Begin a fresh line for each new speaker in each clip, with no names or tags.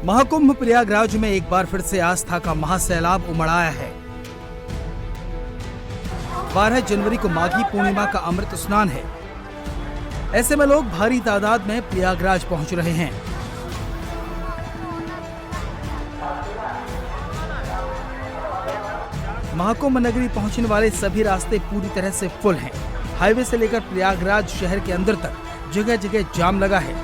महाकुंभ प्रयागराज में एक बार फिर से आस्था का महासैलाब उमड़ आया है। 12 जनवरी को माघी पूर्णिमा का अमृत स्नान है। ऐसे में लोग भारी तादाद में प्रयागराज पहुंच रहे हैं। महाकुंभ नगरी पहुंचने वाले सभी रास्ते पूरी तरह से फुल हैं। हाईवे से लेकर प्रयागराज शहर के अंदर तक जगह जगह जाम लगा है।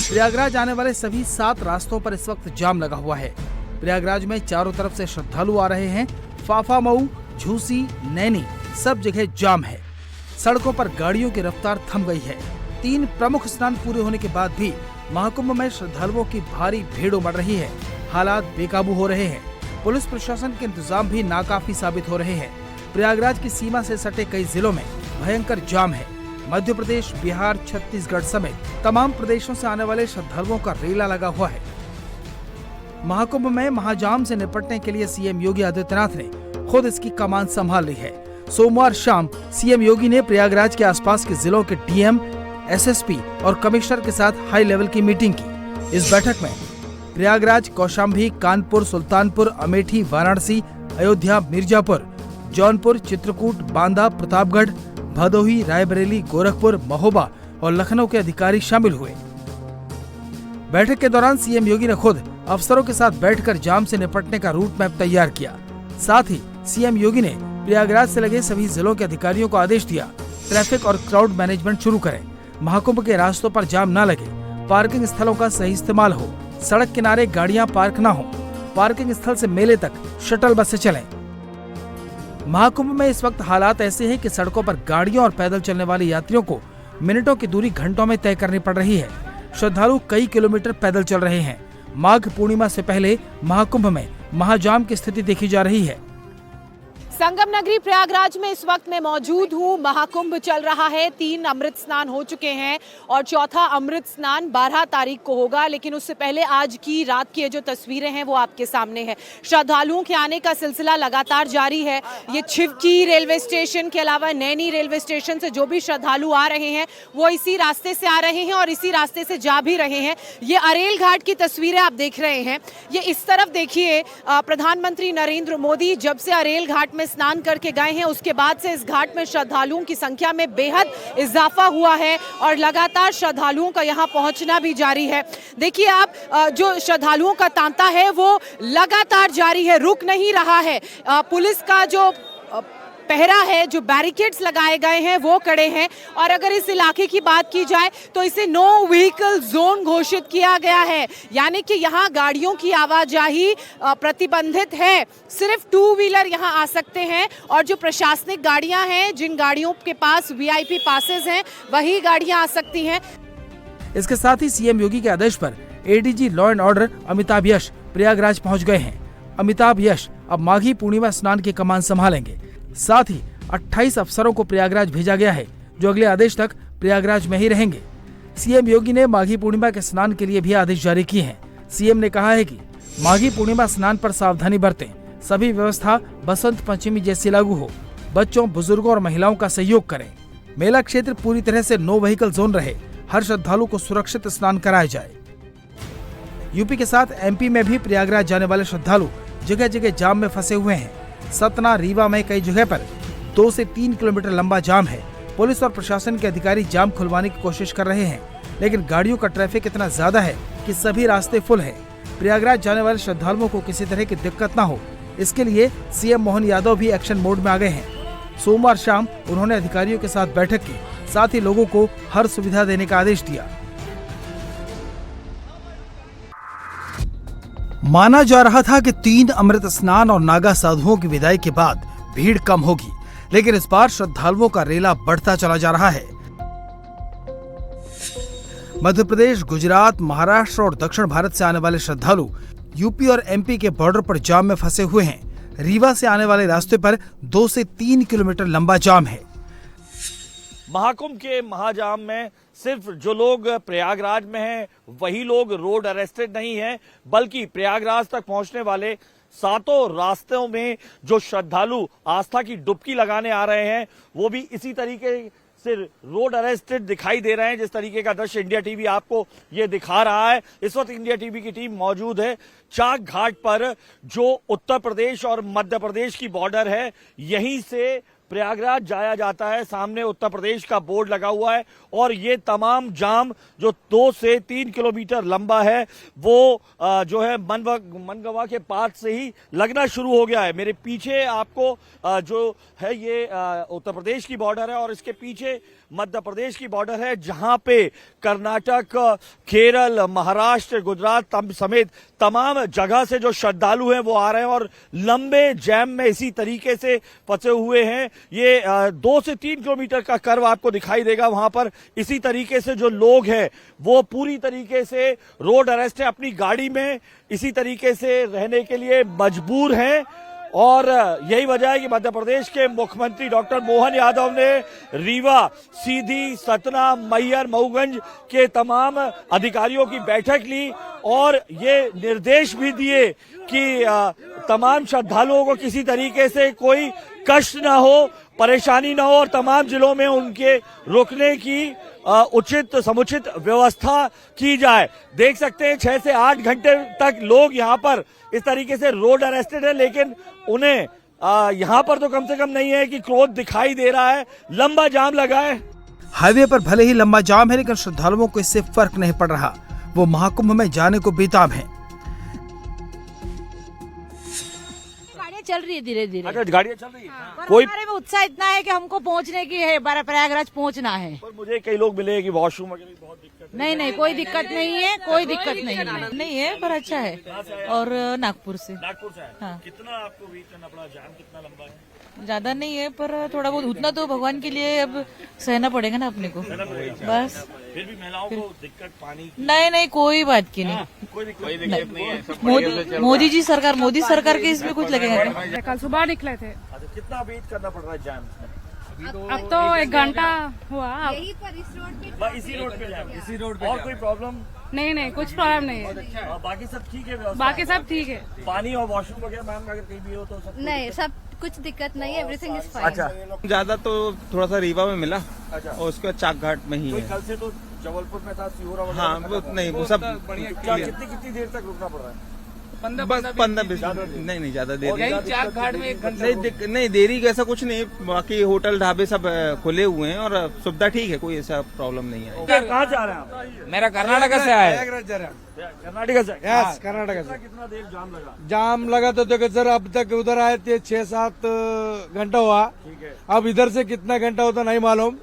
प्रयागराज आने वाले सभी 7 रास्तों पर इस वक्त जाम लगा हुआ है। प्रयागराज में चारों तरफ से श्रद्धालु आ रहे हैं। फाफा मऊ, झूसी, नैनी सब जगह जाम है। सड़कों पर गाड़ियों की रफ्तार थम गई है। 3 प्रमुख स्नान पूरे होने के बाद भी महाकुंभ में श्रद्धालुओं की भारी भीड़ उमड़ रही है। हालात बेकाबू हो रहे हैं। पुलिस प्रशासन के इंतजाम भी नाकाफी साबित हो रहे हैं। प्रयागराज की सीमा से सटे कई जिलों में भयंकर जाम है। मध्य प्रदेश, बिहार, छत्तीसगढ़ समेत तमाम प्रदेशों से आने वाले श्रद्धालुओं का रेला लगा हुआ है। महाकुंभ में महाजाम से निपटने के लिए सीएम योगी आदित्यनाथ ने खुद इसकी कमान संभाल ली है। सोमवार शाम सीएम योगी ने प्रयागराज के आसपास के जिलों के डीएम, एसएसपी और कमिश्नर के साथ हाई लेवल की मीटिंग की। इस बैठक में प्रयागराज, कौशाम्बी, कानपुर, सुल्तानपुर, अमेठी, वाराणसी, अयोध्या, मिर्जापुर, जौनपुर, चित्रकूट, बांदा, प्रतापगढ़, भदोही, रायबरेली, गोरखपुर, महोबा और लखनऊ के अधिकारी शामिल हुए। बैठक के दौरान सीएम योगी ने खुद अफसरों के साथ बैठकर जाम से निपटने का रूट मैप तैयार किया। साथ ही सीएम योगी ने प्रयागराज से लगे सभी जिलों के अधिकारियों को आदेश दिया, ट्रैफिक और क्राउड मैनेजमेंट शुरू करें। महाकुंभ के रास्तों पर जाम न लगे, पार्किंग स्थलों का सही इस्तेमाल हो, सड़क किनारे गाड़ियां पार्क न हो, पार्किंग स्थल से मेले तक शटल बसें चलें। महाकुंभ में इस वक्त हालात ऐसे हैं कि सड़कों पर गाड़ियों और पैदल चलने वाले यात्रियों को मिनटों की दूरी घंटों में तय करनी पड़ रही है। श्रद्धालु कई किलोमीटर पैदल चल रहे हैं। माघ पूर्णिमा से पहले महाकुंभ में महाजाम की स्थिति देखी जा रही है।
संगम नगरी प्रयागराज में इस वक्त मैं मौजूद हूँ। महाकुंभ चल रहा है। 3 अमृत स्नान हो चुके हैं और चौथा अमृत स्नान 12 तारीख को होगा। लेकिन उससे पहले आज की रात की जो तस्वीरें हैं वो आपके सामने है। श्रद्धालुओं के आने का सिलसिला लगातार जारी है। ये छिवकी रेलवे स्टेशन के अलावा नैनी रेलवे स्टेशन से जो भी श्रद्धालु आ रहे हैं वो इसी रास्ते से आ रहे हैं और इसी रास्ते से जा भी रहे हैं। ये अरेल घाट की तस्वीरें आप देख रहे हैं। ये इस तरफ देखिए, प्रधानमंत्री नरेंद्र मोदी जब से अरेल घाट में स्नान करके गए हैं उसके बाद से इस घाट में श्रद्धालुओं की संख्या में बेहद इजाफा हुआ है और लगातार श्रद्धालुओं का यहां पहुंचना भी जारी है। देखिए आप, जो श्रद्धालुओं का तांता है वो लगातार जारी है, रुक नहीं रहा है। पुलिस का जो पहरा है, जो बैरिकेड्स लगाए गए हैं वो खड़े हैं। और अगर इस इलाके की बात की जाए तो इसे नो व्हीकल जोन घोषित किया गया है, यानी कि यहाँ गाड़ियों की आवाजाही प्रतिबंधित है। सिर्फ 2 व्हीलर यहाँ आ सकते हैं और जो प्रशासनिक गाड़ियाँ हैं, जिन गाड़ियों के पास वीआईपी पासेस हैं, वही गाड़ियाँ आ सकती हैं।
इसके साथ ही सीएम योगी के आदेश पर ADG law and order Amitabh Yash Prayagraj पहुँच गए हैं। अमिताभ यश अब माघी पूर्णिमा स्नान की कमान संभालेंगे। साथ ही 28 अफसरों को प्रयागराज भेजा गया है जो अगले आदेश तक प्रयागराज में ही रहेंगे। सीएम योगी ने माघी पूर्णिमा के स्नान के लिए भी आदेश जारी किए हैं। सीएम ने कहा है कि माघी पूर्णिमा स्नान पर सावधानी बरतें। सभी व्यवस्था बसंत पंचमी जैसी लागू हो। बच्चों, बुजुर्गों और महिलाओं का सहयोग करें। मेला क्षेत्र पूरी तरह से नो व्हीकल जोन रहे। हर श्रद्धालु को सुरक्षित स्नान कराया जाए। यूपी के साथ एमपी में भी प्रयागराज जाने वाले श्रद्धालु जगह जगह जाम में फंसे हुए हैं। सतना, रीवा में कई जगह पर 2 से 3 किलोमीटर लंबा जाम है। पुलिस और प्रशासन के अधिकारी जाम खुलवाने की कोशिश कर रहे हैं, लेकिन गाड़ियों का ट्रैफिक इतना ज्यादा है कि सभी रास्ते फुल हैं। प्रयागराज जाने वाले श्रद्धालुओं को किसी तरह की दिक्कत न हो, इसके लिए सीएम मोहन यादव भी एक्शन मोड में आ गए हैं। सोमवार शाम उन्होंने अधिकारियों के साथ बैठक की, साथ ही लोगों को हर सुविधा देने का आदेश दिया। माना जा रहा था कि 3 अमृत स्नान और नागा साधुओं की विदाई के बाद भीड़ कम होगी, लेकिन इस बार श्रद्धालुओं का रेला बढ़ता चला जा रहा है। मध्य प्रदेश, गुजरात, महाराष्ट्र और दक्षिण भारत से आने वाले श्रद्धालु यूपी और एमपी के बॉर्डर पर जाम में फंसे हुए हैं। रीवा से आने वाले रास्ते पर 2 से 3 किलोमीटर लंबा जाम है।
महाकुंभ के महाजाम में सिर्फ जो लोग प्रयागराज में हैं वही लोग रोड अरेस्टेड नहीं हैं, बल्कि प्रयागराज तक पहुंचने वाले सातों रास्तों में जो श्रद्धालु आस्था की डुबकी लगाने आ रहे हैं वो भी इसी तरीके से रोड अरेस्टेड दिखाई दे रहे हैं। जिस तरीके का दृश्य इंडिया टीवी आपको ये दिखा रहा है, इस वक्त इंडिया टीवी की टीम मौजूद है चाक घाट पर, जो उत्तर प्रदेश और मध्य प्रदेश की बॉर्डर है। यहीं से प्रयागराज जाया जाता है। सामने उत्तर प्रदेश का बोर्ड लगा हुआ है और ये तमाम जाम जो 2 से 3 किलोमीटर लंबा है वो जो है मनगवा के पास से ही लगना शुरू हो गया है। मेरे पीछे आपको जो है ये उत्तर प्रदेश की बॉर्डर है और इसके पीछे मध्य प्रदेश की बॉर्डर है, जहां पे कर्नाटक, केरल, महाराष्ट्र, गुजरात समेत तमाम जगह से जो श्रद्धालु हैं वो आ रहे हैं और लंबे जैम में इसी तरीके से फंसे हुए हैं। ये 2 से 3 किलोमीटर का कर्व आपको दिखाई देगा। वहां पर इसी तरीके से जो लोग हैं वो पूरी तरीके से रोड अरेस्ट है, अपनी गाड़ी में इसी तरीके से रहने के लिए मजबूर हैं। और यही वजह है कि मध्य प्रदेश के मुख्यमंत्री डॉक्टर मोहन यादव ने रीवा, सीधी, सतना, मैहर, मऊगंज के तमाम अधिकारियों की बैठक ली और ये निर्देश भी दिए कि तमाम श्रद्धालुओं को किसी तरीके से कोई कष्ट ना हो, परेशानी ना हो और तमाम जिलों में उनके रुकने की उचित समुचित व्यवस्था की जाए। देख सकते हैं 6 से 8 घंटे तक लोग यहाँ पर इस तरीके से रोड अरेस्टेड है, लेकिन उन्हें यहाँ पर तो कम से कम नहीं है कि क्रोध दिखाई दे रहा है। लंबा जाम लगा है।
हाईवे पर भले ही लंबा जाम है, लेकिन श्रद्धालुओं को इससे फर्क नहीं पड़ रहा। वो महाकुंभ में जाने को बेताब हैं।
गाड़ियाँ चल रही है धीरे धीरे।
अच्छा, गाड़ियाँ चल रही है।
कोई हमारे में उत्साह इतना है कि हमको पहुंचने की है, प्रयागराज पहुंचना है।
पर मुझे कई लोग मिले कि वॉशरूम वगैरह की बहुत दिक्कत है।
नहीं, कोई दिक्कत नहीं है, कोई दिक्कत नहीं है, पर अच्छा है। और नागपुर से।
नागपुर से है।
हाँ।
कितना आपको वेट करना पड़ा? जाम कितना लंबा है?
ज्यादा नहीं है, पर थोड़ा बहुत उतना तो भगवान के लिए अब सहना पड़ेगा ना अपने को। बस
फिर भी महिलाओं को दिक्कत पानी की?
नहीं, कोई बात की नहीं।
कोई दिक्कत नहीं है।
मोदी सरकार के इसमें कुछ लगेगा क्या?
कल सुबह निकले थे।
अच्छा, कितना वेट करना पड़ रहा है जाम में?
अब तो 1 घंटा हुआ।
इसी रोड पे जाम? इसी रोड पे और कोई प्रॉब्लम
नहीं, कुछ प्रॉब्लम नहीं है।
बाकी सब ठीक है व्यवस्था?
बाकी सब ठीक है।
पानी और वॉशरूम वगैरह मैम अगर कहीं भी हो तो सब
नहीं, सब कुछ दिक्कत नहीं है, एवरीथिंग इज फाइन।
अच्छा,
ज्यादा तो थोड़ा सा रीवा में मिला
अच्छा।
और उसके बाद चाक घाट में ही है।
कल से तो जबलपुर में था, सीहोर वगैरह।
हाँ, वो नहीं, वो सब
क्या कितनी देर तक रुकना पड़ रहा है?
15-20 नहीं ज्यादा देरी।
चाक घाट में 1 घंटा
नहीं देरी का ऐसा कुछ नहीं। बाकी होटल ढाबे सब खुले हुए हैं और सुविधा ठीक है, कोई ऐसा प्रॉब्लम नहीं है।
कहाँ जा रहे हैं आप?
मेरा कर्नाटक से आया है।
कर्नाटक से?
यस, कर्नाटक से।
कितना देर जाम लगा?
जाम लगा तो देखो सर, अब तक उधर आए थे 6-7 घंटा हुआ।
ठीक है।
अब इधर से कितना घंटा होता नहीं मालूम।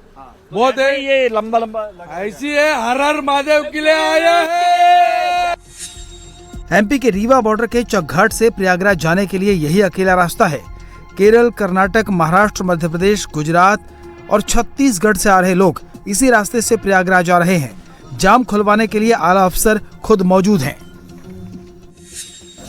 बहुत है,
ये लंबा लगा
ऐसी है। हर महादेव के लिए आया है।
एमपी के रीवा बॉर्डर के चकघाट से प्रयागराज जाने के लिए यही अकेला रास्ता है। केरल, कर्नाटक, महाराष्ट्र, मध्य प्रदेश, गुजरात और छत्तीसगढ़ से आ रहे लोग इसी रास्ते से प्रयागराज आ रहे हैं। जाम खुलवाने के लिए आला अफसर खुद मौजूद हैं।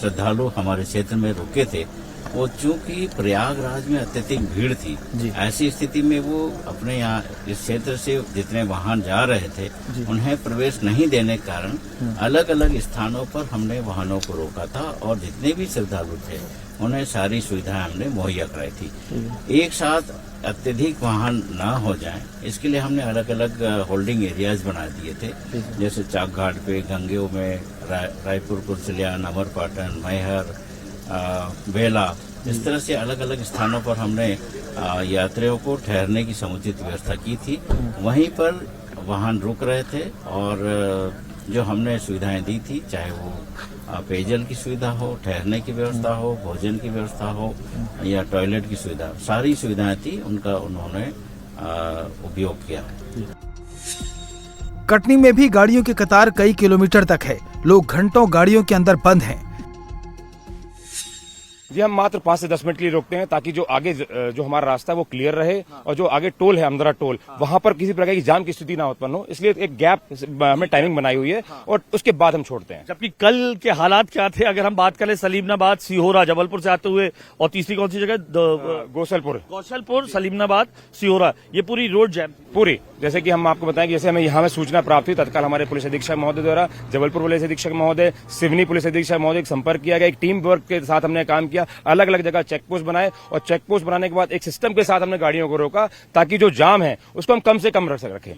श्रद्धालु हमारे क्षेत्र में रुके थे, वो चूंकि प्रयागराज में अत्यधिक भीड़ थी, ऐसी स्थिति में वो अपने यहाँ इस क्षेत्र से जितने वाहन जा रहे थे उन्हें प्रवेश नहीं देने के कारण अलग अलग स्थानों पर हमने वाहनों को रोका था और जितने भी श्रद्धालु थे उन्हें सारी सुविधाएं हमने मुहैया कराई थी। एक साथ अत्यधिक वाहन ना हो जाएं, इसके लिए हमने अलग अलग होल्डिंग एरियाज बना दिए थे, जैसे चाक घाट पे, गंगेव में, रायपुर, कुर्सिलिया, अमरपाटन, मैहर, बेला, इस तरह से अलग अलग स्थानों पर हमने यात्रियों को ठहरने की समुचित व्यवस्था की थी। वहीं पर वाहन रुक रहे थे और जो हमने सुविधाएं दी थी, चाहे वो पेयजल की सुविधा हो, ठहरने की व्यवस्था हो, भोजन की व्यवस्था हो या टॉयलेट की सुविधा, सारी सुविधाएं थी, उनका उन्होंने उपयोग किया।
कटनी में भी गाड़ियों की कतार कई किलोमीटर तक है। लोग घंटों गाड़ियों के अंदर बंद हैं।
जी, हम मात्र 5 से 10 मिनट के लिए रोकते हैं ताकि जो आगे जो हमारा रास्ता है वो क्लियर रहे और जो आगे टोल है, अमदरा टोल, वहां पर किसी प्रकार की जाम की स्थिति ना उत्पन्न हो, इसलिए एक गैप हमने टाइमिंग बनाई हुई है और उसके बाद हम छोड़ते हैं।
जबकि कल के हालात क्या थे अगर हम बात करें? सलीमनाबाद, सीहोरा, जबलपुर से आते हुए और तीसरी कौन सी जगह?
गौशलपुर,
सलीमनाबाद, सीहोरा, ये पूरी रोड जैम
पूरी जैसे कि हम आपको बताएं कि जैसे हमें यहाँ में सूचना प्राप्त हुई, तत्काल हमारे पुलिस अधीक्षक महोदय द्वारा जबलपुर पुलिस अधीक्षक महोदय, सिवनी पुलिस अधीक्षक महोदय संपर्क किया गया। एक टीम वर्क के साथ हमने काम किया, अलग अलग जगह चेक पोस्ट बनाए और चेक पोस्ट बनाने के बाद एक सिस्टम के साथ हमने गाड़ियों को रोका ताकि जो जाम है उसको हम कम से कम रखें।